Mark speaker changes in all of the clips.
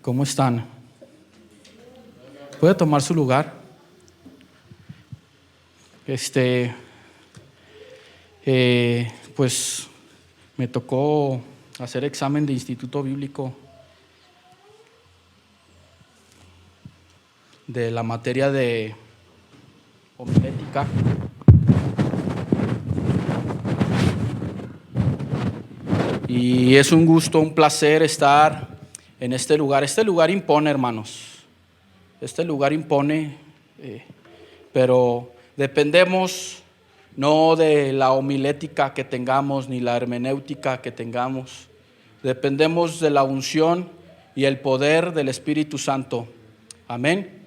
Speaker 1: ¿Cómo están? ¿Puede tomar su lugar? Pues me tocó hacer examen de instituto bíblico de la materia de homilética. Y es un gusto, un placer estar en este lugar. Este lugar impone, hermanos. Este lugar impone, pero dependemos no de la homilética que tengamos ni la hermenéutica que tengamos. Dependemos de la unción y el poder del Espíritu Santo. Amén.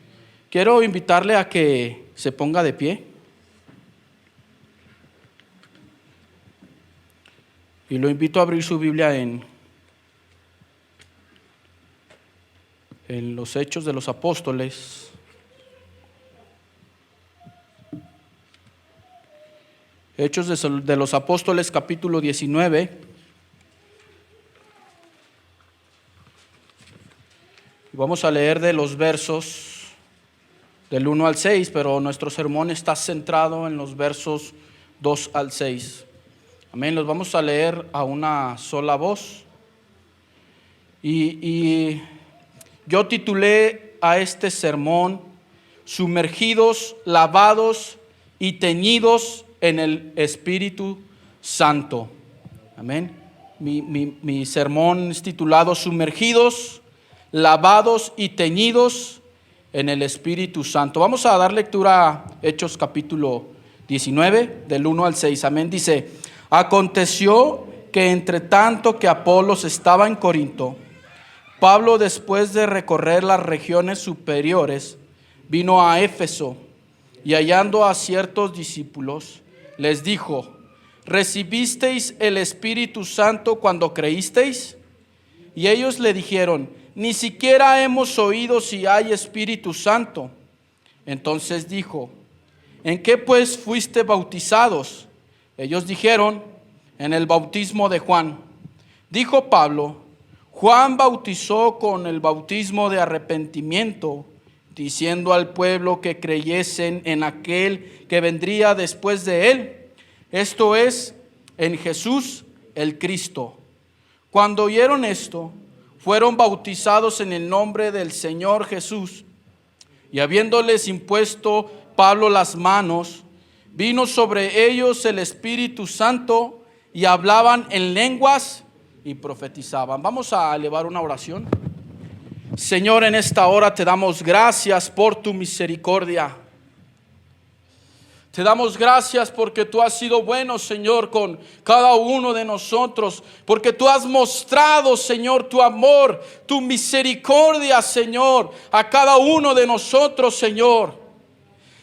Speaker 1: Quiero invitarle a que se ponga de pie. Y lo invito a abrir su Biblia en los Hechos de los Apóstoles. Hechos de los Apóstoles, capítulo 19. Vamos a leer de los versos del 1 al 6, pero nuestro sermón está centrado en los versos 2 al 6. Amén, los vamos a leer a una sola voz. Y yo titulé a este sermón: Sumergidos, lavados y teñidos en el Espíritu Santo. Amén. Mi sermón es titulado Sumergidos, lavados y teñidos en el Espíritu Santo. Vamos a dar lectura a Hechos capítulo 19, del 1 al 6. Amén. Dice: aconteció que entre tanto que Apolos estaba en Corinto, Pablo, después de recorrer las regiones superiores, vino a Éfeso, y hallando a ciertos discípulos, les dijo: ¿recibisteis el Espíritu Santo cuando creísteis? Y ellos le dijeron: ni siquiera hemos oído si hay Espíritu Santo. Entonces dijo: ¿en qué pues fuiste bautizados? Ellos dijeron: en el bautismo de Juan. Dijo Pablo: Juan bautizó con el bautismo de arrepentimiento, diciendo al pueblo que creyesen en aquel que vendría después de él, esto es, en Jesús el Cristo. Cuando oyeron esto, fueron bautizados en el nombre del Señor Jesús. Y habiéndoles impuesto Pablo las manos, vino sobre ellos el Espíritu Santo, y hablaban en lenguas y profetizaban. Vamos a elevar una oración. Señor, en esta hora te damos gracias por tu misericordia. Te damos gracias porque tú has sido bueno, Señor, con cada uno de nosotros. Porque tú has mostrado, Señor, tu amor, tu misericordia, Señor, a cada uno de nosotros, Señor.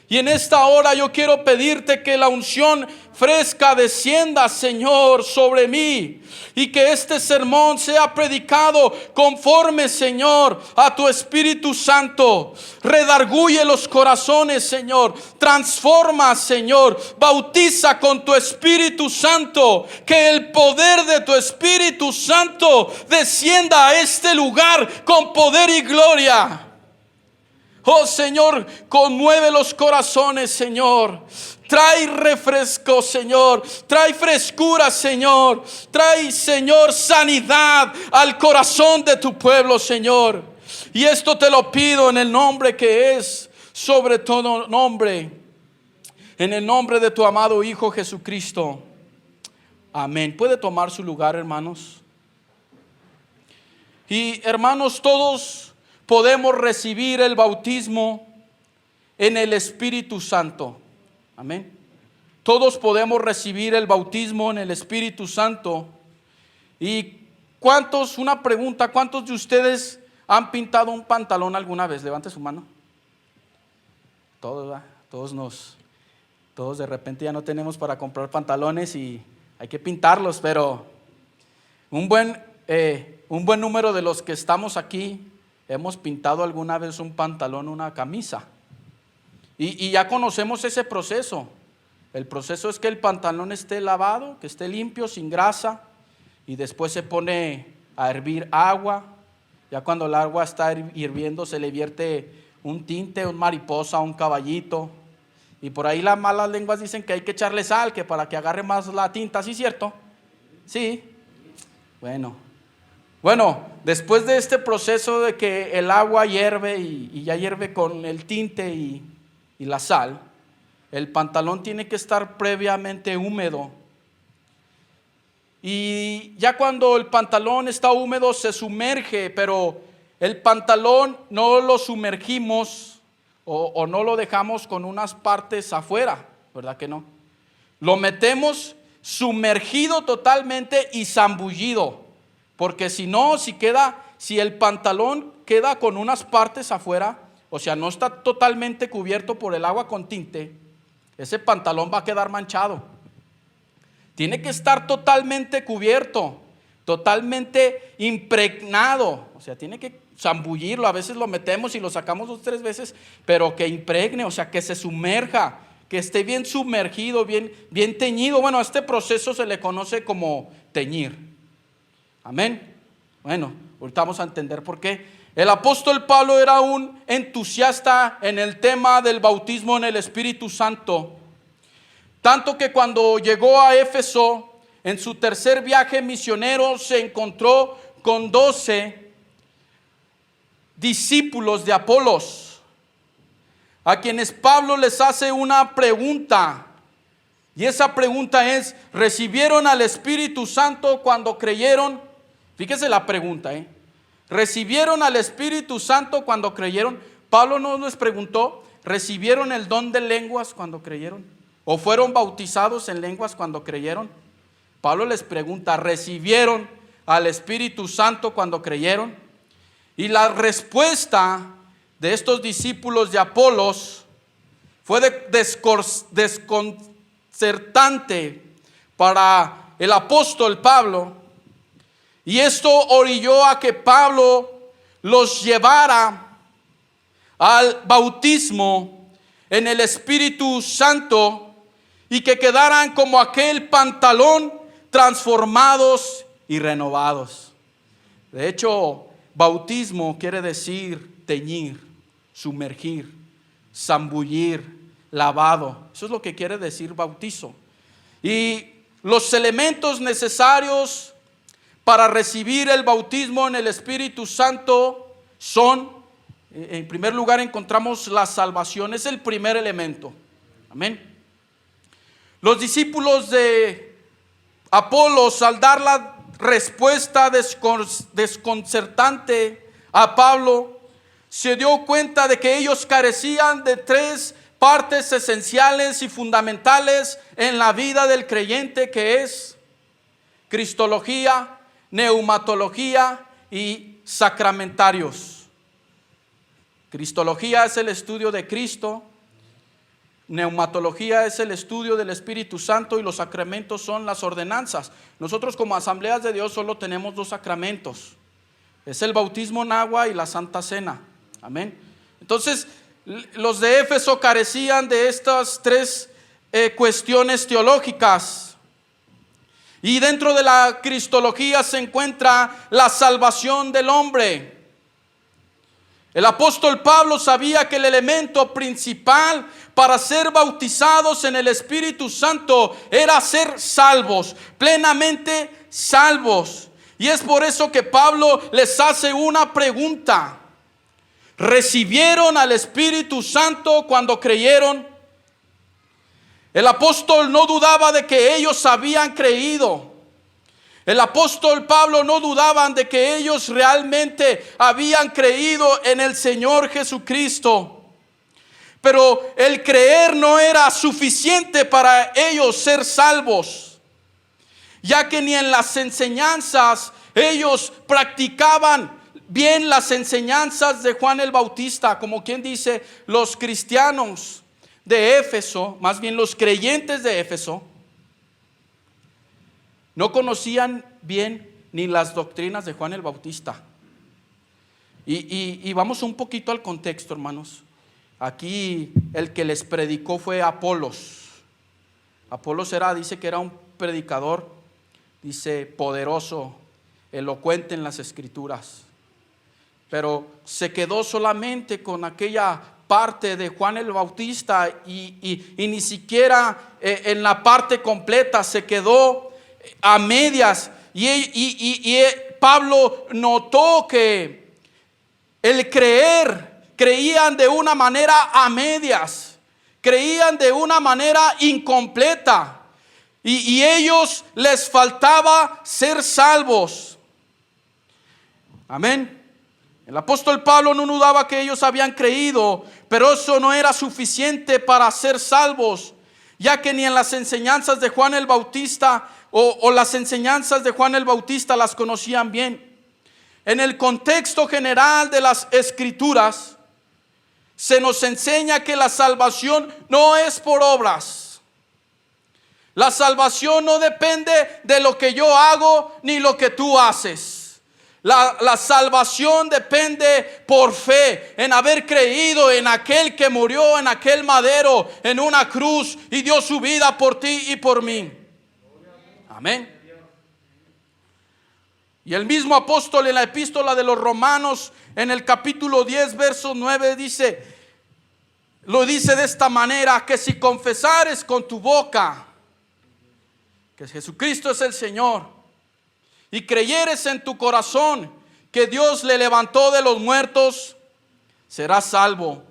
Speaker 1: Y en esta hora yo quiero pedirte que la unción fresca descienda, Señor, sobre mí, y que este sermón sea predicado conforme, Señor, a tu Espíritu Santo. Redarguye los corazones, Señor. Transforma, Señor. Bautiza con tu Espíritu Santo. Que el poder de tu Espíritu Santo descienda a este lugar con poder y gloria. Oh Señor, conmueve los corazones, Señor. Trae refresco, Señor. Trae frescura, Señor. Trae, Señor, sanidad al corazón de tu pueblo, Señor. Y esto te lo pido en el nombre que es sobre todo nombre, en el nombre de tu amado Hijo Jesucristo. Amén. ¿Puede tomar su lugar, hermanos? Y hermanos, todos podemos recibir el bautismo en el Espíritu Santo. Amén. Todos podemos recibir el bautismo en el Espíritu Santo. Y una pregunta, ¿cuántos de ustedes han pintado un pantalón alguna vez? Levante su mano. Todos, ¿verdad? Todos de repente ya no tenemos para comprar pantalones y hay que pintarlos, pero un buen número de los que estamos aquí hemos pintado alguna vez un pantalón, una camisa. Y ya conocemos ese proceso. El proceso es que el pantalón esté lavado, que esté limpio, sin grasa, y después se pone a hervir agua, Ya cuando el agua está hirviendo se le vierte un tinte, un mariposa, un caballito. Y por ahí las malas lenguas dicen que hay que echarle sal, que para que agarre más la tinta, ¿sí cierto? Sí. Bueno, después de este proceso de que el agua hierve y ya hierve con el tinte y la sal, el pantalón tiene que estar previamente húmedo. Y ya cuando el pantalón está húmedo se sumerge, pero el pantalón no lo sumergimos o no lo dejamos con unas partes afuera, ¿verdad que no? Lo metemos sumergido totalmente y zambullido, porque si no, si el pantalón queda con unas partes afuera, o sea, no está totalmente cubierto por el agua con tinte, ese pantalón va a quedar manchado. Tiene que estar totalmente cubierto, totalmente impregnado. O sea, tiene que zambullirlo. A veces lo metemos y lo sacamos 2 o 3 veces, pero que impregne, o sea, que se sumerja, que esté bien sumergido, bien teñido. Bueno, a este proceso se le conoce como teñir. Amén. Bueno, ahorita vamos a entender por qué. El apóstol Pablo era un entusiasta en el tema del bautismo en el Espíritu Santo. Tanto que cuando llegó a Éfeso, en su tercer viaje misionero, se encontró con 12 discípulos de Apolos, a quienes Pablo les hace una pregunta. Y esa pregunta es: ¿recibieron al Espíritu Santo cuando creyeron? Fíjese la pregunta, ¿recibieron al Espíritu Santo cuando creyeron? Pablo no les preguntó: ¿recibieron el don de lenguas cuando creyeron? ¿O fueron bautizados en lenguas cuando creyeron? Pablo les pregunta: ¿recibieron al Espíritu Santo cuando creyeron? Y la respuesta de estos discípulos de Apolos fue desconcertante para el apóstol Pablo. Y esto orilló a que Pablo los llevara al bautismo en el Espíritu Santo y que quedaran como aquel pantalón, transformados y renovados. De hecho, bautismo quiere decir teñir, sumergir, zambullir, lavado. Eso es lo que quiere decir bautizo. Y los elementos necesarios para recibir el bautismo en el Espíritu Santo son, en primer lugar, encontramos la salvación. Es el primer elemento. Amén. Los discípulos de Apolos, al dar la respuesta desconcertante a Pablo, se dio cuenta de que ellos carecían de 3 partes esenciales y fundamentales en la vida del creyente, que es cristología, neumatología y sacramentarios. Cristología es el estudio de Cristo. Neumatología es el estudio del Espíritu Santo y los sacramentos son las ordenanzas. Nosotros como Asambleas de Dios solo tenemos 2 sacramentos. Es el bautismo en agua y la Santa Cena. Amén. Entonces, los de Éfeso carecían de estas 3 cuestiones teológicas. Y dentro de la cristología se encuentra la salvación del hombre. El apóstol Pablo sabía que el elemento principal para ser bautizados en el Espíritu Santo era ser salvos, plenamente salvos. Y es por eso que Pablo les hace una pregunta: ¿recibieron al Espíritu Santo cuando creyeron? El apóstol no dudaba de que ellos habían creído. El apóstol Pablo no dudaban de que ellos realmente habían creído en el Señor Jesucristo. Pero el creer no era suficiente para ellos ser salvos, ya que ni en las enseñanzas ellos practicaban bien las enseñanzas de Juan el Bautista. Como quien dice, los cristianos de Éfeso, más bien los creyentes de Éfeso, no conocían bien ni las doctrinas de Juan el Bautista. Y vamos un poquito al contexto, hermanos. Aquí el que les predicó fue Apolos. Apolos dice que era un predicador, dice, poderoso, elocuente en las Escrituras. pero se quedó solamente con aquella parte de Juan el Bautista y ni siquiera en la parte completa, se quedó a medias. Y Pablo notó que el creían de una manera a medias, creían de una manera incompleta, y ellos les faltaba ser salvos. Amén. El apóstol Pablo no dudaba que ellos habían creído, pero eso no era suficiente para ser salvos, ya que ni en las enseñanzas de Juan el Bautista o las enseñanzas de Juan el Bautista las conocían bien. En el contexto general de las Escrituras, se nos enseña que la salvación no es por obras. La salvación no depende de lo que yo hago ni lo que tú haces. La salvación depende por fe, en haber creído en aquel que murió en aquel madero, en una cruz, y dio su vida por ti y por mí. Amén. Y el mismo apóstol en la epístola de los Romanos, en el capítulo 10, verso 9, lo dice de esta manera: que si confesares con tu boca que Jesucristo es el Señor, y creyeres en tu corazón que Dios le levantó de los muertos, serás salvo.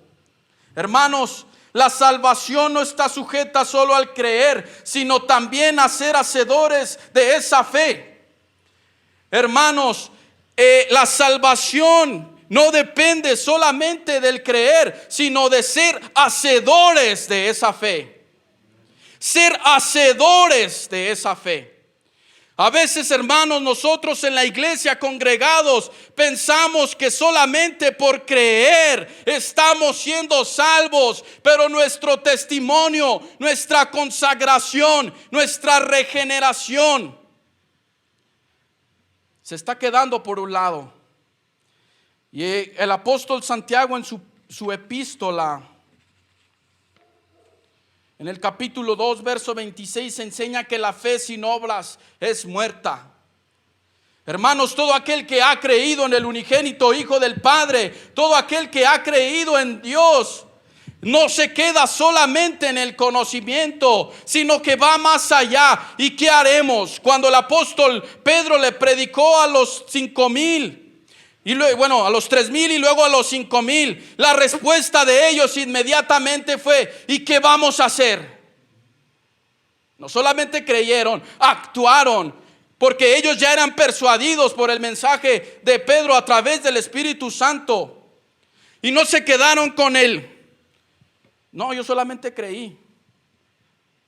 Speaker 1: Hermanos, la salvación no está sujeta solo al creer, sino también a ser hacedores de esa fe. Hermanos, la salvación no depende solamente del creer, sino de ser hacedores de esa fe. Ser hacedores de esa fe. A veces, hermanos, nosotros en la iglesia congregados pensamos que solamente por creer estamos siendo salvos, pero nuestro testimonio, nuestra consagración, nuestra regeneración se está quedando por un lado. Y el apóstol Santiago en su epístola, en el capítulo 2, verso 26, enseña que la fe sin obras es muerta. Hermanos, todo aquel que ha creído en el unigénito Hijo del Padre, todo aquel que ha creído en Dios, no se queda solamente en el conocimiento, sino que va más allá. ¿Y qué haremos? Cuando el apóstol Pedro le predicó a los 5,000, y luego, bueno, a los 3,000 y luego a los 5,000, la respuesta de ellos inmediatamente fue: ¿y qué vamos a hacer? No solamente creyeron, actuaron, porque ellos ya eran persuadidos por el mensaje de Pedro a través del Espíritu Santo, y no se quedaron con él. No, yo solamente creí.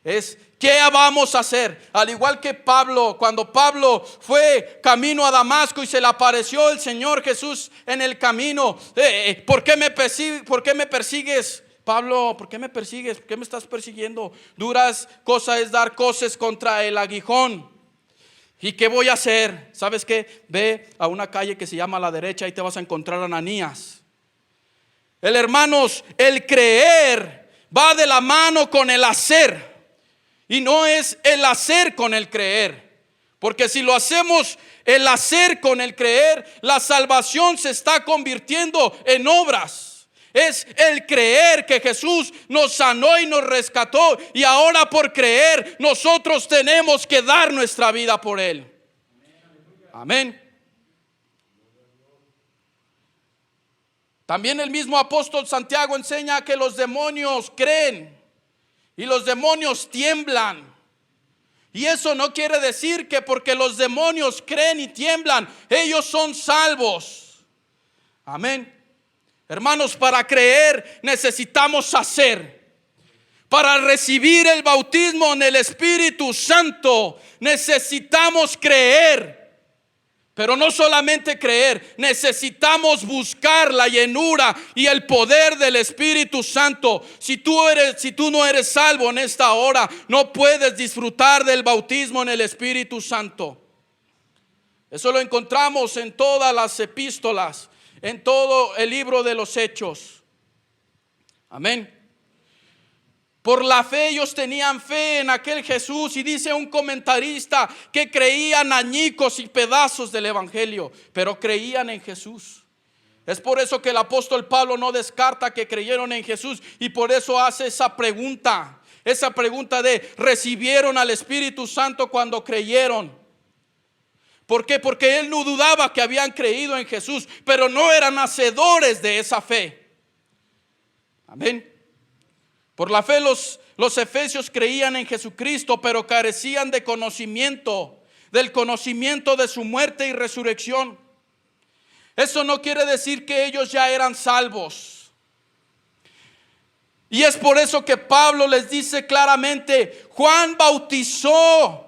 Speaker 1: Es, ¿qué vamos a hacer? Al igual que Pablo, cuando Pablo fue camino a Damasco y se le apareció el Señor Jesús en el camino. ¿Por qué me persigues? Pablo, ¿por qué me persigues? ¿Por qué me estás persiguiendo? Duras cosas es dar coces contra el aguijón. ¿Y qué voy a hacer? ¿Sabes qué? Ve a una calle que se llama a la derecha y te vas a encontrar a Ananías. Hermanos, el creer va de la mano con el hacer. Y no es el hacer con el creer. Porque si lo hacemos el hacer con el creer, la salvación se está convirtiendo en obras. Es el creer que Jesús nos sanó y nos rescató, y ahora por creer nosotros tenemos que dar nuestra vida por Él. Amén. También el mismo apóstol Santiago enseña que los demonios creen y los demonios tiemblan. Y eso no quiere decir que porque los demonios creen y tiemblan, ellos son salvos. Amén. Hermanos, para creer necesitamos hacer. Para recibir el bautismo en el Espíritu Santo necesitamos creer. Pero no solamente creer, necesitamos buscar la llenura y el poder del Espíritu Santo. Si tú no eres salvo en esta hora, no puedes disfrutar del bautismo en el Espíritu Santo. Eso lo encontramos en todas las epístolas, en todo el libro de los Hechos. Amén. Por la fe ellos tenían fe en aquel Jesús, y dice un comentarista que creían añicos y pedazos del evangelio, pero creían en Jesús. Es por eso que el apóstol Pablo no descarta que creyeron en Jesús, y por eso hace esa pregunta de ¿recibieron al Espíritu Santo cuando creyeron? ¿Por qué? Porque él no dudaba que habían creído en Jesús, pero no eran hacedores de esa fe. Amén. Por la fe los efesios creían en Jesucristo, pero carecían de conocimiento, del conocimiento de su muerte y resurrección. Eso no quiere decir que ellos ya eran salvos. Y es por eso que Pablo les dice claramente: Juan bautizó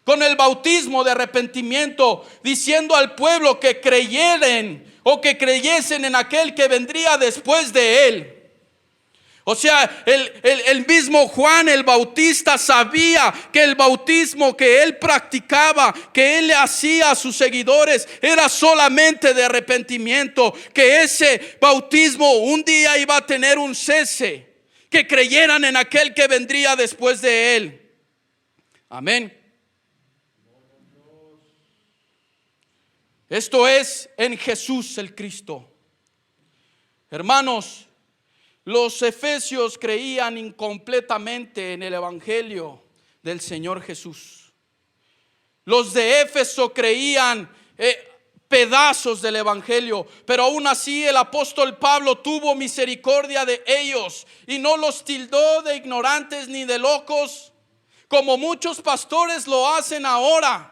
Speaker 1: con el bautismo de arrepentimiento, diciendo al pueblo que creyeren o que creyesen en aquel que vendría después de él. O sea, el mismo Juan el Bautista sabía que el bautismo que él practicaba, que él le hacía a sus seguidores, era solamente de arrepentimiento, que ese bautismo un día iba a tener un cese, que creyeran en aquel que vendría después de él. Amén. Esto es en Jesús el Cristo. Hermanos, los efesios creían incompletamente en el evangelio del Señor Jesús. Los de Éfeso creían pedazos del evangelio, pero aún así el apóstol Pablo tuvo misericordia de ellos y no los tildó de ignorantes ni de locos, como muchos pastores lo hacen ahora.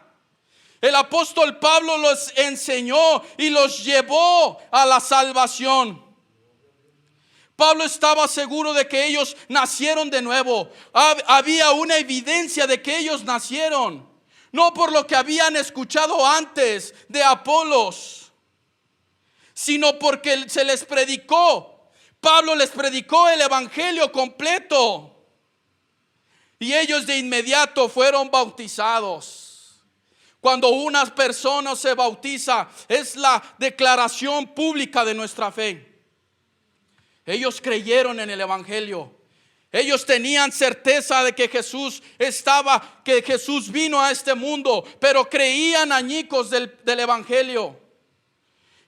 Speaker 1: El apóstol Pablo los enseñó y los llevó a la salvación. Pablo estaba seguro de que ellos nacieron de nuevo. Había una evidencia de que ellos nacieron, no por lo que habían escuchado antes de Apolos, sino porque se les predicó. Pablo les predicó el evangelio completo y ellos de inmediato fueron bautizados. Cuando una persona se bautiza, es la declaración pública de nuestra fe. Ellos creyeron en el evangelio. Ellos tenían certeza de que Jesús vino a este mundo, pero creían añicos del evangelio.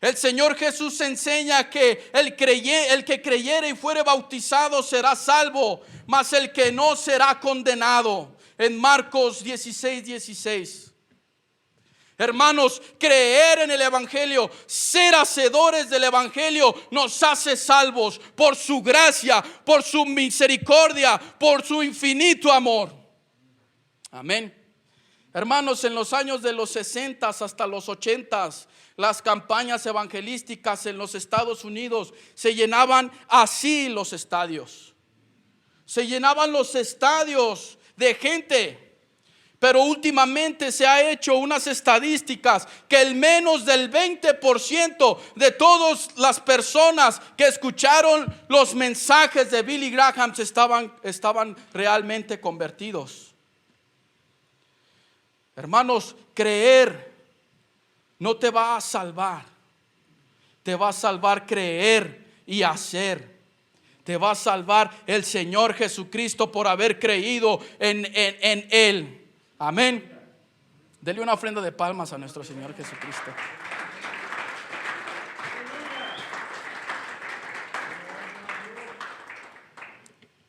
Speaker 1: El Señor Jesús enseña que el que creyere y fuere bautizado será salvo, mas el que no será condenado. En Marcos 16:16. Hermanos, creer en el evangelio, ser hacedores del evangelio, nos hace salvos por su gracia, por su misericordia, por su infinito amor. Amén. Hermanos, en los años de los 60 hasta los 80, las campañas evangelísticas en los Estados Unidos se llenaban así los estadios. Se llenaban los estadios de gente. Pero últimamente se ha hecho unas estadísticas que el menos del 20% de todas las personas que escucharon los mensajes de Billy Graham estaban realmente convertidos. Hermanos, creer no te va a salvar. Te va a salvar creer y hacer. Te va a salvar el Señor Jesucristo por haber creído en Él. Amén. Dele una ofrenda de palmas a nuestro Señor Jesucristo.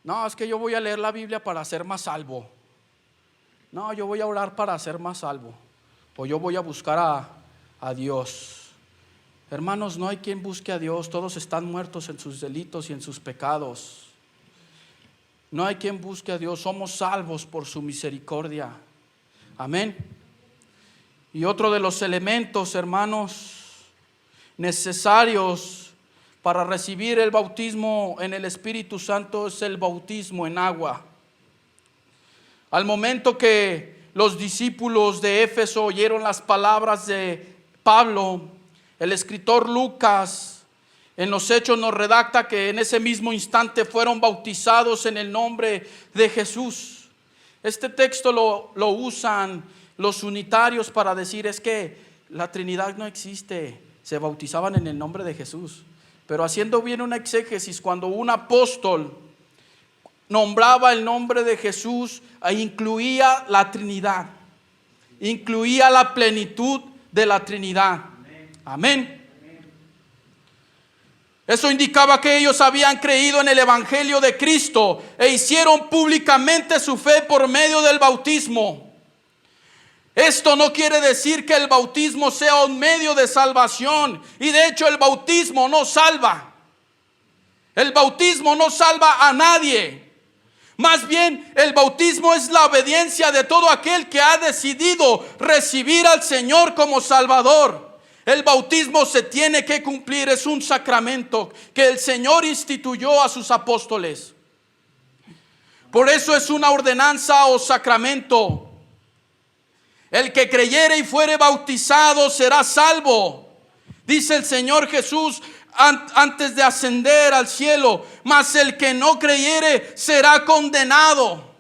Speaker 1: No, es que yo voy a leer la Biblia para ser más salvo. No, yo voy a orar para ser más salvo. O yo voy a buscar a Dios. Hermanos, no hay quien busque a Dios. Todos están muertos en sus delitos y en sus pecados. No hay quien busque a Dios. Somos salvos por su misericordia. Amén. Y otro de los elementos, hermanos, necesarios para recibir el bautismo en el Espíritu Santo es el bautismo en agua. Al momento que los discípulos de Éfeso oyeron las palabras de Pablo, el escritor Lucas en los Hechos nos redacta que en ese mismo instante fueron bautizados en el nombre de Jesús. Este texto lo usan los unitarios para decir es que la Trinidad no existe. Se bautizaban en el nombre de Jesús. Pero haciendo bien una exégesis, cuando un apóstol nombraba el nombre de Jesús, incluía la Trinidad, incluía la plenitud de la Trinidad. Amén. Eso indicaba que ellos habían creído en el Evangelio de Cristo e hicieron públicamente su fe por medio del bautismo. Esto no quiere decir que el bautismo sea un medio de salvación, y de hecho el bautismo no salva. El bautismo no salva a nadie. Más bien, el bautismo es la obediencia de todo aquel que ha decidido recibir al Señor como Salvador. El bautismo se tiene que cumplir, es un sacramento que el Señor instituyó a sus apóstoles. Por eso es una ordenanza o sacramento. El que creyere y fuere bautizado será salvo. Dice el Señor Jesús antes de ascender al cielo, mas el que no creyere será condenado.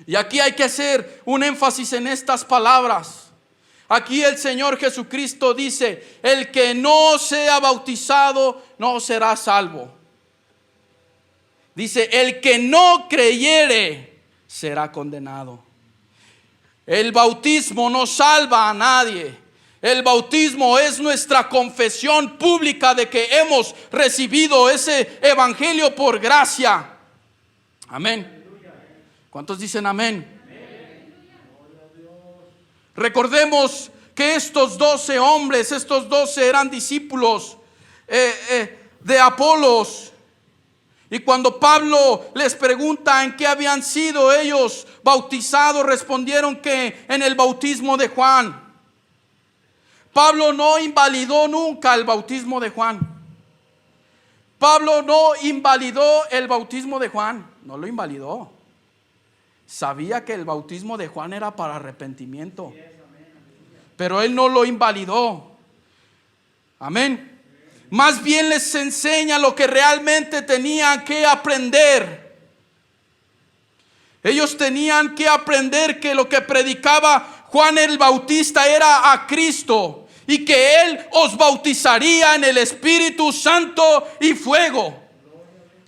Speaker 1: Y aquí hay que hacer un énfasis en estas palabras. Aquí el Señor Jesucristo dice: el que no sea bautizado no será salvo. Dice: el que no creyere será condenado. El bautismo no salva a nadie. El bautismo es nuestra confesión pública de que hemos recibido ese evangelio por gracia. Amén. ¿Cuántos dicen amén? Recordemos que estos 12 hombres, estos 12 eran discípulos de Apolos. Y cuando Pablo les pregunta en qué habían sido ellos bautizados, respondieron que en el bautismo de Juan. Pablo no invalidó nunca el bautismo de Juan. Pablo no invalidó el bautismo de Juan, no lo invalidó. Sabía que el bautismo de Juan era para arrepentimiento, pero él no lo invalidó. Amén. Más bien les enseña lo que realmente tenían que aprender. Ellos tenían que aprender que lo que predicaba Juan el Bautista era a Cristo, y que Él os bautizaría en el Espíritu Santo y fuego.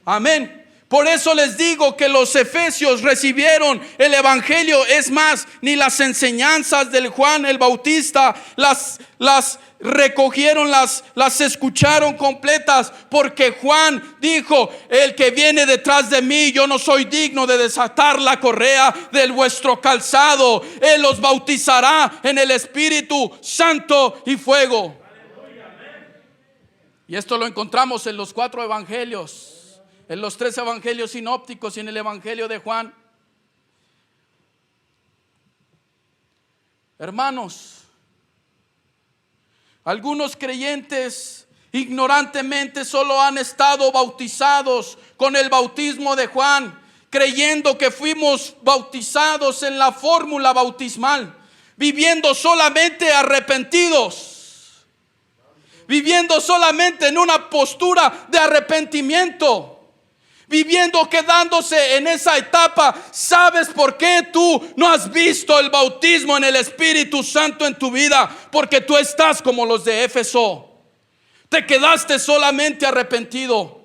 Speaker 1: Amén. Por eso les digo que los efesios recibieron el evangelio. Es más, ni las enseñanzas del Juan el Bautista las recogieron, las escucharon completas, porque Juan dijo: el que viene detrás de mí, yo no soy digno de desatar la correa de vuestro calzado. Él los bautizará en el Espíritu Santo y fuego. Y esto lo encontramos en los 4 evangelios. En los 3 evangelios sinópticos y en el evangelio de Juan. Hermanos, algunos creyentes ignorantemente solo han estado bautizados con el bautismo de Juan, creyendo que fuimos bautizados en la fórmula bautismal, viviendo solamente arrepentidos, viviendo solamente en una postura de arrepentimiento, viviendo, quedándose en esa etapa. ¿Sabes por qué tú no has visto el bautismo en el Espíritu Santo en tu vida? Porque tú estás como los de Éfeso. Te quedaste solamente arrepentido.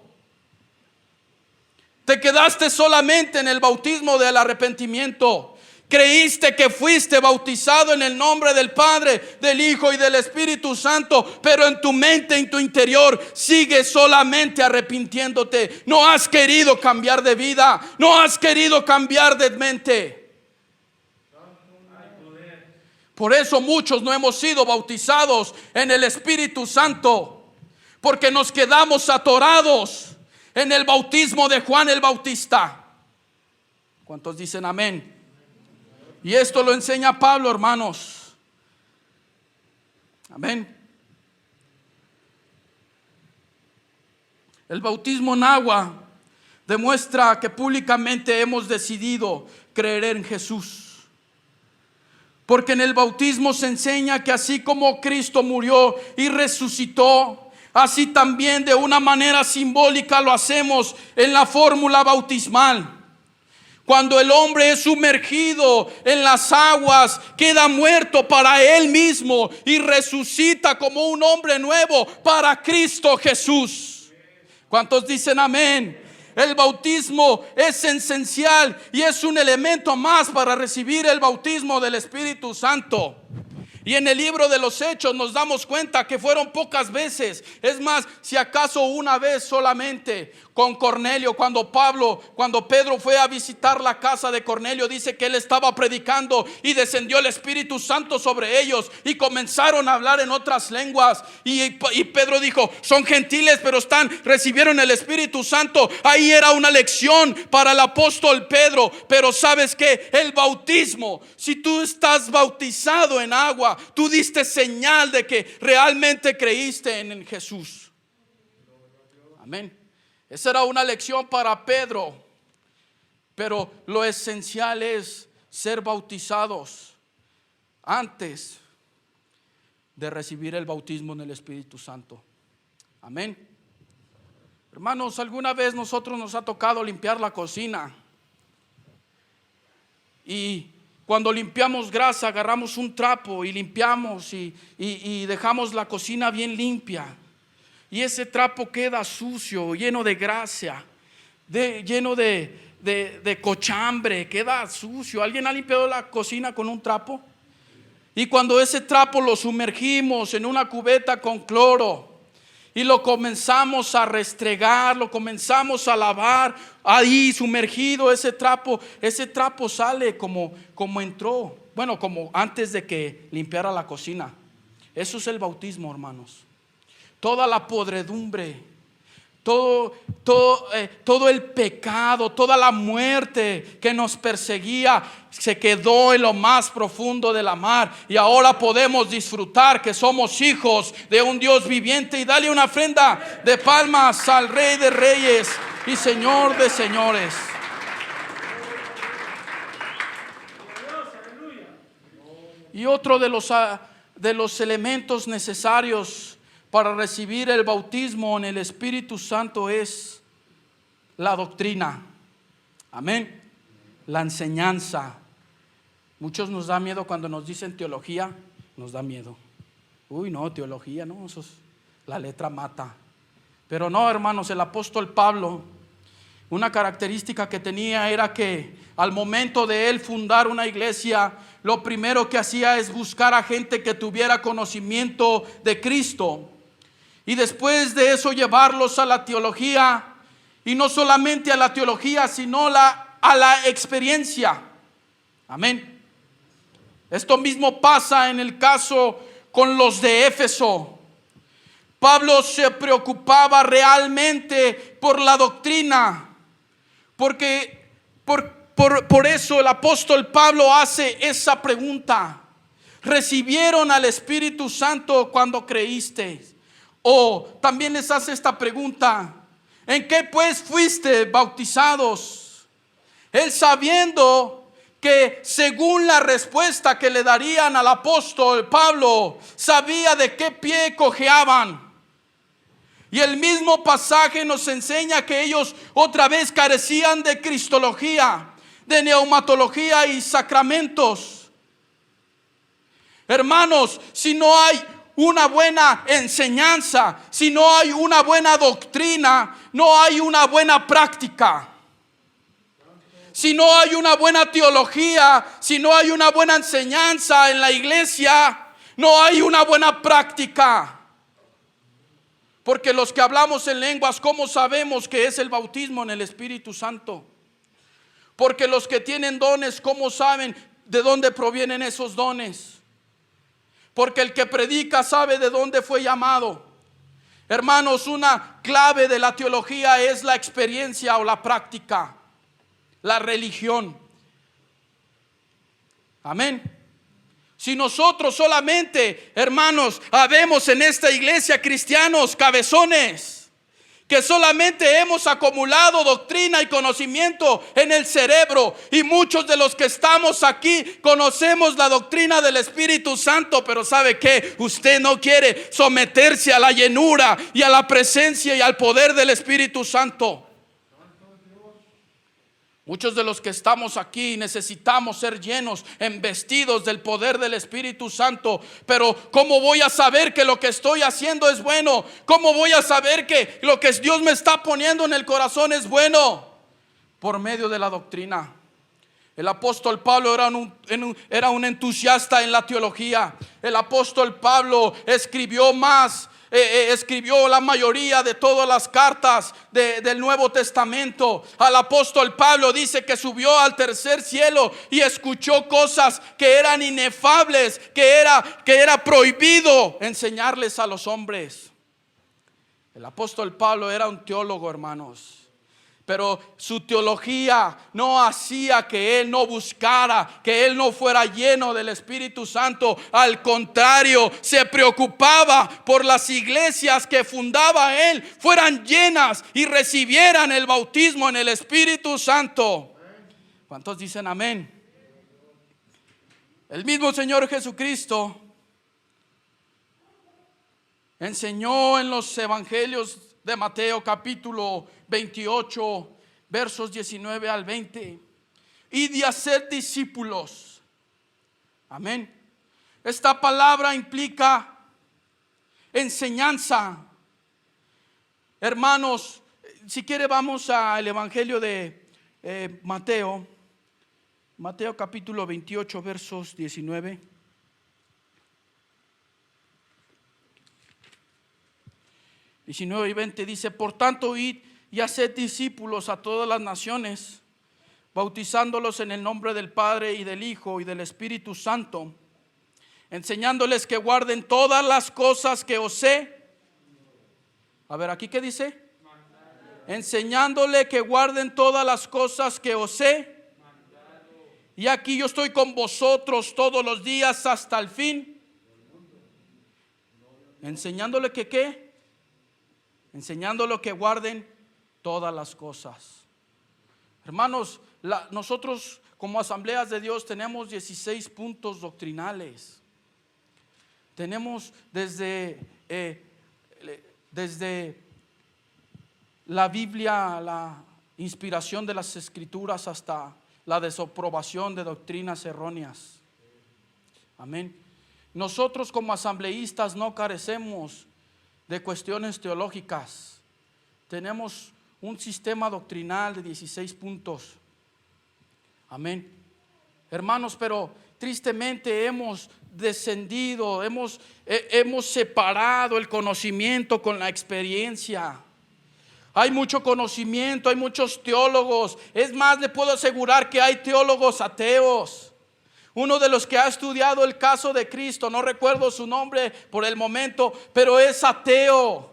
Speaker 1: Te quedaste solamente en el bautismo del arrepentimiento. Creíste que fuiste bautizado en el nombre del Padre, del Hijo y del Espíritu Santo, pero en tu mente, en tu interior, sigues solamente arrepintiéndote. No has querido cambiar de vida, no has querido cambiar de mente. Por eso muchos no hemos sido bautizados en el Espíritu Santo, porque nos quedamos atorados en el bautismo de Juan el Bautista. ¿Cuántos dicen amén? Y esto lo enseña Pablo, hermanos. Amén. El bautismo en agua demuestra que públicamente hemos decidido creer en Jesús. Porque en el bautismo se enseña que así como Cristo murió y resucitó, así también de una manera simbólica lo hacemos en la fórmula bautismal. Cuando el hombre es sumergido en las aguas, queda muerto para él mismo y resucita como un hombre nuevo para Cristo Jesús. ¿Cuántos dicen amén? El bautismo es esencial y es un elemento más para recibir el bautismo del Espíritu Santo. Y en el libro de los Hechos nos damos cuenta que fueron pocas veces. Es más, si acaso una vez solamente con Cornelio, cuando Pedro fue a visitar la casa de Cornelio, dice que él estaba predicando y descendió el Espíritu Santo sobre ellos y comenzaron a hablar en otras lenguas. Y Pedro dijo: son gentiles, pero recibieron el Espíritu Santo. Ahí era una lección para el apóstol Pedro. Pero ¿sabes qué? El bautismo, si tú estás bautizado en agua, tú diste señal de que realmente creíste en Jesús. Amén. Esa era una lección para Pedro. Pero lo esencial es ser bautizados antes de recibir el bautismo en el Espíritu Santo. Amén. Hermanos, alguna vez nosotros nos ha tocado limpiar la cocina. Y cuando limpiamos grasa, agarramos un trapo y limpiamos y dejamos la cocina bien limpia. Y ese trapo queda sucio, lleno de grasa, lleno de cochambre, queda sucio. ¿Alguien ha limpiado la cocina con un trapo? Y cuando ese trapo lo sumergimos en una cubeta con cloro y lo comenzamos a restregar, lo comenzamos a lavar, ahí sumergido ese trapo sale como entró. Bueno, como antes de que limpiara la cocina. Eso es el bautismo, hermanos. Toda la podredumbre, todo el pecado, toda la muerte que nos perseguía se quedó en lo más profundo de la mar. Y ahora podemos disfrutar que somos hijos de un Dios viviente. Y dale una ofrenda de palmas al Rey de Reyes y Señor de Señores. Y otro de los elementos necesarios para recibir el bautismo en el Espíritu Santo es la doctrina. Amén. La enseñanza. Muchos nos da miedo cuando nos dicen teología. Nos da miedo. Uy, no, teología, no, eso es, la letra mata. Pero no, hermanos, el apóstol Pablo, una característica que tenía era que al momento de él fundar una iglesia, lo primero que hacía es buscar a gente que tuviera conocimiento de Cristo. Y después de eso llevarlos a la teología. Y no solamente a la teología, sino a la experiencia. Amén. Esto mismo pasa en el caso con los de Éfeso. Pablo se preocupaba realmente por la doctrina. Porque por eso el apóstol Pablo hace esa pregunta. ¿Recibieron al Espíritu Santo cuando creísteis? O también les hace esta pregunta: ¿en qué pues fuiste bautizados? Él, sabiendo que según la respuesta que le darían al apóstol Pablo, sabía de qué pie cojeaban. Y el mismo pasaje nos enseña que ellos otra vez carecían de cristología, de neumatología y sacramentos. Hermanos, si no hay una buena enseñanza, si no hay una buena doctrina, no hay una buena práctica. Si no hay una buena teología, si no hay una buena enseñanza en la iglesia, no hay una buena práctica. Porque los que hablamos en lenguas, ¿cómo sabemos que es el bautismo en el Espíritu Santo? Porque los que tienen dones, ¿cómo saben de dónde provienen esos dones? Porque el que predica sabe de dónde fue llamado. Hermanos, una clave de la teología es la experiencia o la práctica, la religión. Amén. Si nosotros solamente, hermanos, habemos en esta iglesia cristianos cabezones, que solamente hemos acumulado doctrina y conocimiento en el cerebro, y muchos de los que estamos aquí conocemos la doctrina del Espíritu Santo, pero ¿sabe qué? Usted no quiere someterse a la llenura y a la presencia y al poder del Espíritu Santo. Muchos de los que estamos aquí necesitamos ser llenos, embestidos del poder del Espíritu Santo. Pero ¿cómo voy a saber que lo que estoy haciendo es bueno? ¿Cómo voy a saber que lo que Dios me está poniendo en el corazón es bueno? Por medio de la doctrina. El apóstol Pablo era un entusiasta en la teología. El apóstol Pablo escribió escribió la mayoría de todas las cartas del Nuevo Testamento. Al apóstol Pablo dice que subió al tercer cielo y escuchó cosas que eran inefables, que era prohibido enseñarles a los hombres. El apóstol Pablo era un teólogo, hermanos. Pero su teología no hacía que él no buscara, que él no fuera lleno del Espíritu Santo. Al contrario, se preocupaba por las iglesias que fundaba él fueran llenas y recibieran el bautismo en el Espíritu Santo. ¿Cuántos dicen amén? El mismo Señor Jesucristo enseñó en los evangelios de Mateo capítulo 28 versos 19 al 20: y de hacer discípulos. Amén. Esta palabra implica enseñanza. Hermanos, si quiere vamos al evangelio de Mateo capítulo 28 versos 19. 19 y 20 dice: por tanto, id y haced discípulos a todas las naciones, bautizándolos en el nombre del Padre y del Hijo y del Espíritu Santo, enseñándoles que guarden todas las cosas que os he. A ver, aquí qué dice: enseñándole que guarden todas las cosas que os he. Y aquí yo estoy con vosotros todos los días hasta el fin. Enseñándole que qué. Enseñándole que guarden todas las cosas. Hermanos, nosotros como Asambleas de Dios tenemos 16 puntos doctrinales. Tenemos desde la Biblia, la inspiración de las Escrituras, hasta la desaprobación de doctrinas erróneas. Amén. Nosotros como asambleístas no carecemos de cuestiones teológicas. Tenemos un sistema doctrinal de 16 puntos. Amén. Hermanos, pero tristemente hemos descendido, hemos separado el conocimiento con la experiencia. Hay mucho conocimiento, hay muchos teólogos. Es más, le puedo asegurar que hay teólogos ateos. Uno de los que ha estudiado el caso de Cristo, no recuerdo su nombre por el momento, pero es ateo.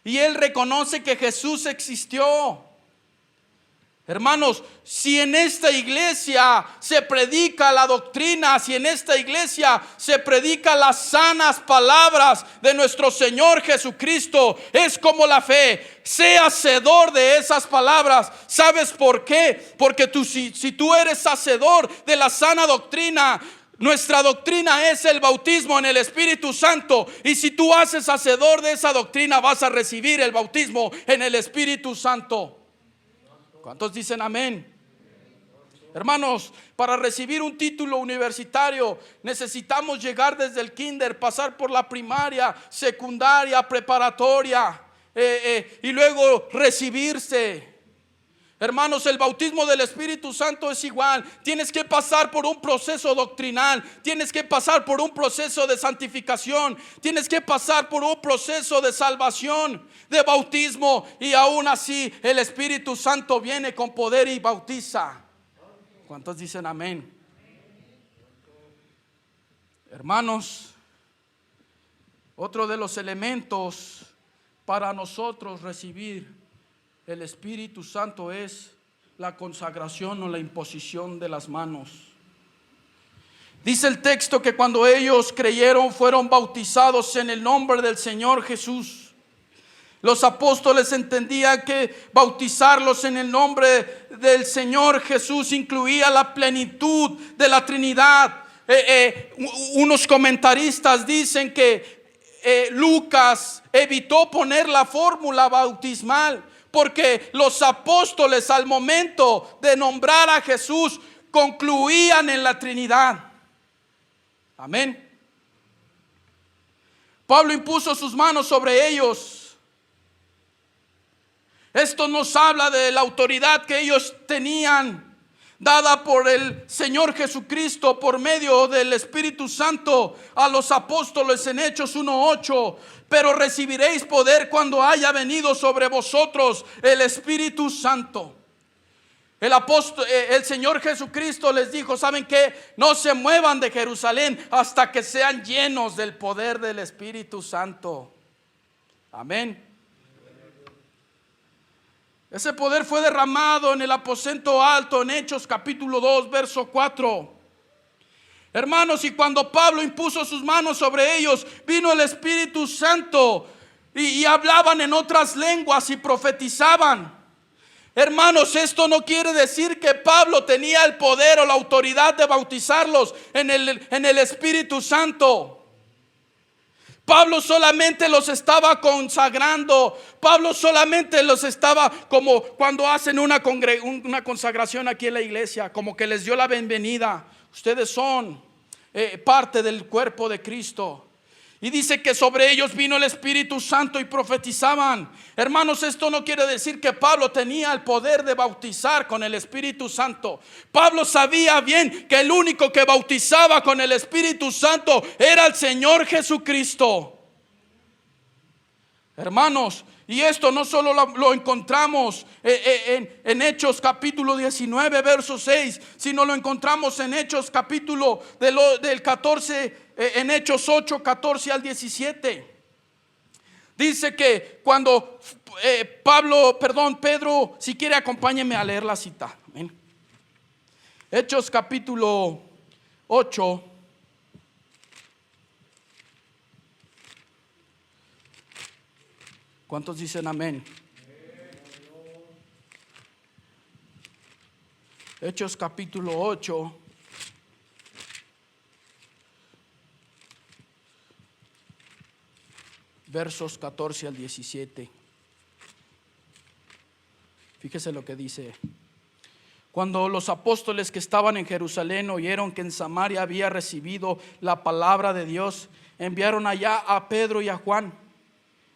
Speaker 1: Y él reconoce que Jesús existió. Hermanos, si en esta iglesia se predica la doctrina, si en esta iglesia se predica las sanas palabras de nuestro Señor Jesucristo, es como la fe. Sé hacedor de esas palabras. ¿Sabes por qué? Porque si tú eres hacedor de la sana doctrina, nuestra doctrina es el bautismo en el Espíritu Santo. Y si tú haces hacedor de esa doctrina, vas a recibir el bautismo en el Espíritu Santo. ¿Cuántos dicen amén? Hermanos, para recibir un título universitario necesitamos llegar desde el kinder, pasar por la primaria, secundaria, preparatoria y luego recibirse. Hermanos, el bautismo del Espíritu Santo es igual. Tienes que pasar por un proceso doctrinal, tienes que pasar por un proceso de santificación, tienes que pasar por un proceso de salvación, de bautismo, y aún así el Espíritu Santo viene con poder y bautiza. ¿Cuántos dicen amén? Hermanos, otro de los elementos para nosotros recibir el Espíritu Santo es la consagración o la imposición de las manos. Dice el texto que cuando ellos creyeron fueron bautizados en el nombre del Señor Jesús. Los apóstoles entendían que bautizarlos en el nombre del Señor Jesús incluía la plenitud de la Trinidad. Unos comentaristas dicen que Lucas evitó poner la fórmula bautismal, porque los apóstoles al momento de nombrar a Jesús concluían en la Trinidad. Amén. Pablo impuso sus manos sobre ellos. Esto nos habla de la autoridad que ellos tenían, dada por el Señor Jesucristo por medio del Espíritu Santo a los apóstoles en Hechos 1:8. Pero recibiréis poder cuando haya venido sobre vosotros el Espíritu Santo. El Señor Jesucristo les dijo: ¿saben qué? No se muevan de Jerusalén hasta que sean llenos del poder del Espíritu Santo. Amén. Ese poder fue derramado en el aposento alto en Hechos capítulo 2 verso 4. Hermanos, y cuando Pablo impuso sus manos sobre ellos, vino el Espíritu Santo y hablaban en otras lenguas y profetizaban. Hermanos, esto no quiere decir que Pablo tenía el poder o la autoridad de bautizarlos en el Espíritu Santo. Pablo solamente los estaba consagrando. Pablo solamente los estaba, como cuando hacen una consagración aquí en la iglesia, como que les dio la bienvenida. Ustedes son parte del cuerpo de Cristo. Y dice que sobre ellos vino el Espíritu Santo y profetizaban. Hermanos, esto no quiere decir que Pablo tenía el poder de bautizar con el Espíritu Santo. Pablo sabía bien que el único que bautizaba con el Espíritu Santo era el Señor Jesucristo. Hermanos, y esto no solo lo encontramos en Hechos capítulo 19 verso 6, sino lo encontramos en Hechos capítulo del 14, en Hechos 8, 14 al 17. Dice que cuando Pedro, si quiere acompáñeme a leer la cita. Amén. Hechos capítulo 8. ¿Cuántos dicen amén? Hechos capítulo 8. Versos 14 al 17. Fíjese lo que dice. Cuando los apóstoles que estaban en Jerusalén oyeron que en Samaria había recibido la palabra de Dios, enviaron allá a Pedro y a Juan,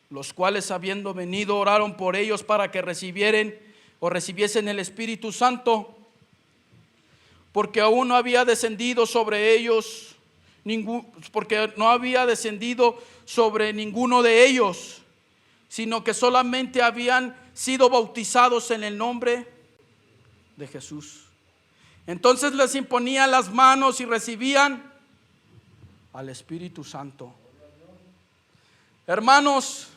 Speaker 1: los cuales, habiendo venido, oraron por ellos para que recibiesen el Espíritu Santo, porque aún no había descendido sobre ellos porque no había descendido sobre ninguno de ellos, sino que solamente habían sido bautizados en el nombre de Jesús. Entonces les imponían las manos y recibían al Espíritu Santo. Hermanos,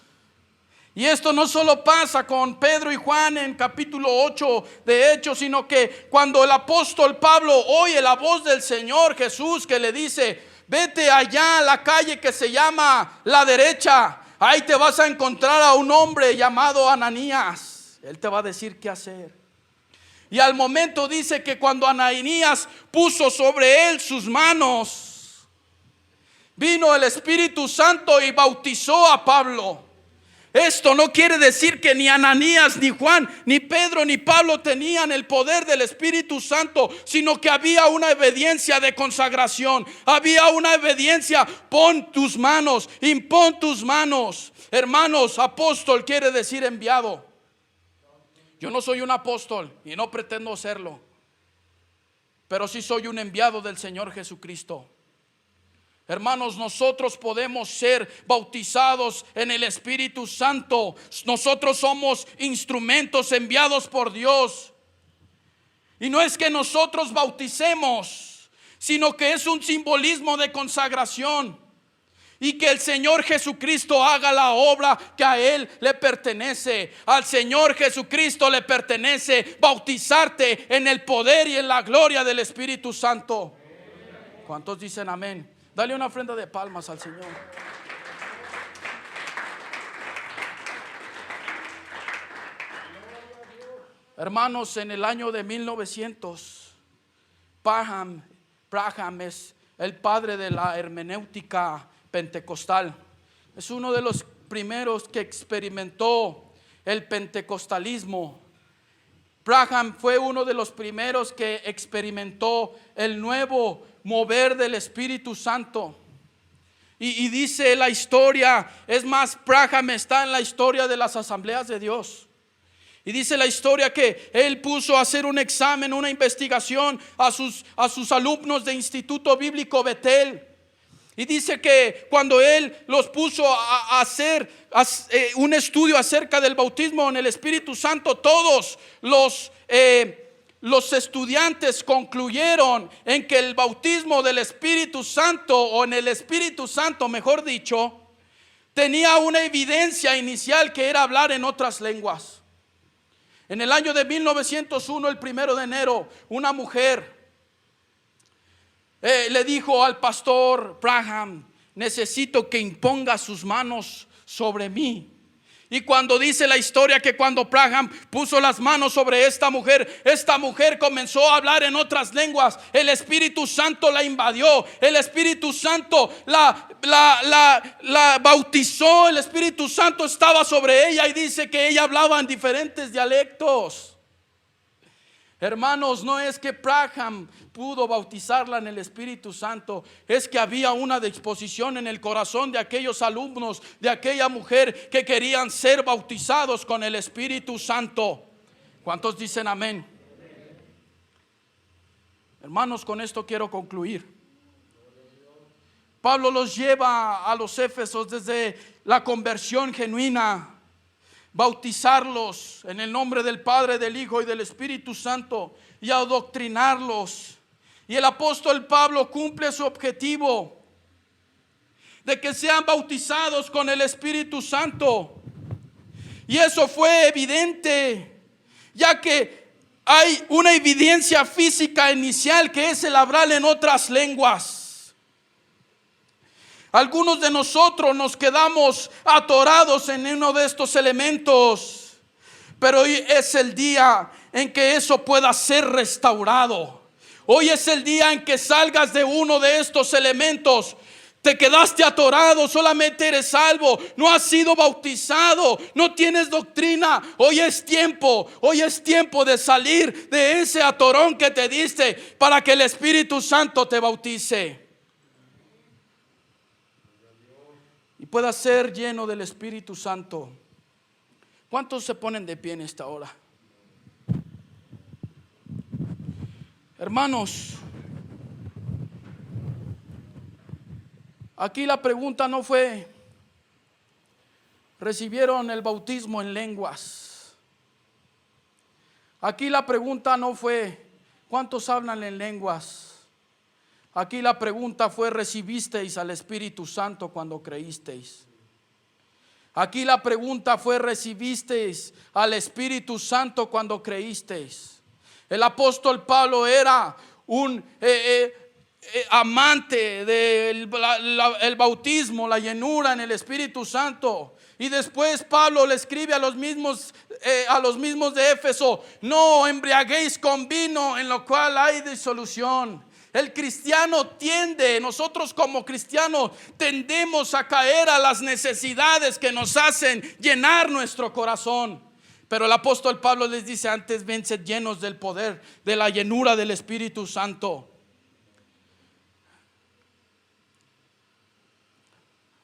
Speaker 1: y esto no solo pasa con Pedro y Juan en capítulo 8 de Hechos, sino que cuando el apóstol Pablo oye la voz del Señor Jesús que le dice: vete allá a la calle que se llama La Derecha, ahí te vas a encontrar a un hombre llamado Ananías, él te va a decir qué hacer. Y al momento dice que cuando Ananías puso sobre él sus manos, vino el Espíritu Santo y bautizó a Pablo. Esto no quiere decir que ni Ananías, ni Juan, ni Pedro, ni Pablo tenían el poder del Espíritu Santo, sino que había una obediencia de consagración. Había una obediencia: pon tus manos, impon tus manos. Hermanos, apóstol quiere decir enviado. Yo no soy un apóstol y no pretendo serlo, pero sí soy un enviado del Señor Jesucristo. Hermanos, nosotros podemos ser bautizados en el Espíritu Santo. Nosotros somos instrumentos enviados por Dios. Y no es que nosotros bauticemos, sino que es un simbolismo de consagración. Y que el Señor Jesucristo haga la obra que a Él le pertenece. Al Señor Jesucristo le pertenece bautizarte en el poder y en la gloria del Espíritu Santo. ¿Cuántos dicen amén? Dale una ofrenda de palmas al Señor. Hermanos, en el año de 1900, Branham es el padre de la hermenéutica pentecostal. Es uno de los primeros que experimentó el pentecostalismo. Branham fue uno de los primeros que experimentó el nuevo mover del Espíritu Santo. Y dice la historia, es más, Branham está en la historia de las asambleas de Dios. Y dice la historia que él puso a hacer un examen, una investigación a sus alumnos de Instituto Bíblico Betel. Y dice que cuando él los puso a hacer un estudio acerca del bautismo en el Espíritu Santo, todos los estudiantes concluyeron en que el bautismo del Espíritu Santo, o en el Espíritu Santo mejor dicho, tenía una evidencia inicial que era hablar en otras lenguas. En el año de 1901, el 1 de enero, una mujer le dijo al pastor Branham: necesito que imponga sus manos sobre mí. Y cuando dice la historia que cuando Branham puso las manos sobre esta mujer comenzó a hablar en otras lenguas. El Espíritu Santo la invadió, el Espíritu Santo la bautizó, el Espíritu Santo estaba sobre ella y dice que ella hablaba en diferentes dialectos. Hermanos, no es que Branham pudo bautizarla en el Espíritu Santo, es que había una disposición en el corazón de aquellos alumnos, de aquella mujer, que querían ser bautizados con el Espíritu Santo. ¿Cuántos dicen amén? Hermanos, con esto quiero concluir. Pablo los lleva a los Éfesos desde la conversión genuina, bautizarlos en el nombre del Padre, del Hijo y del Espíritu Santo, y adoctrinarlos. Y el apóstol Pablo cumple su objetivo de que sean bautizados con el Espíritu Santo. Y eso fue evidente, ya que hay una evidencia física inicial, que es el hablar en otras lenguas. Algunos de nosotros nos quedamos atorados en uno de estos elementos, pero hoy es el día en que eso pueda ser restaurado. Hoy es el día en que salgas de uno de estos elementos. Te quedaste atorado, solamente eres salvo, no has sido bautizado, no tienes doctrina. Hoy es tiempo de salir de ese atorón que te diste, para que el Espíritu Santo te bautice y puedas ser lleno del Espíritu Santo. ¿Cuántos se ponen de pie en esta hora? Hermanos, aquí la pregunta no fue: ¿recibieron el bautismo en lenguas? Aquí la pregunta no fue: ¿cuántos hablan en lenguas? Aquí la pregunta fue: ¿recibisteis al Espíritu Santo cuando creísteis? Aquí la pregunta fue: ¿recibisteis al Espíritu Santo cuando creísteis? El apóstol Pablo era un amante del bautismo, la llenura en el Espíritu Santo. Y después Pablo le escribe a los mismos de Éfeso: no embriaguéis con vino, en lo cual hay disolución. El cristiano nosotros como cristianos tendemos a caer a las necesidades que nos hacen llenar nuestro corazón. Pero el apóstol Pablo les dice: antes ven, sed llenos del poder, de la llenura del Espíritu Santo.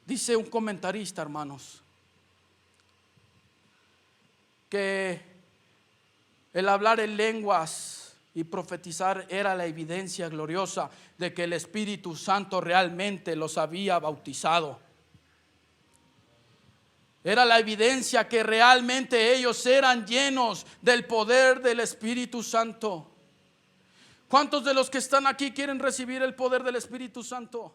Speaker 1: Dice un comentarista, hermanos, que el hablar en lenguas y profetizar era la evidencia gloriosa de que el Espíritu Santo realmente los había bautizado. Era la evidencia que realmente ellos eran llenos del poder del Espíritu Santo. ¿Cuántos de los que están aquí quieren recibir el poder del Espíritu Santo?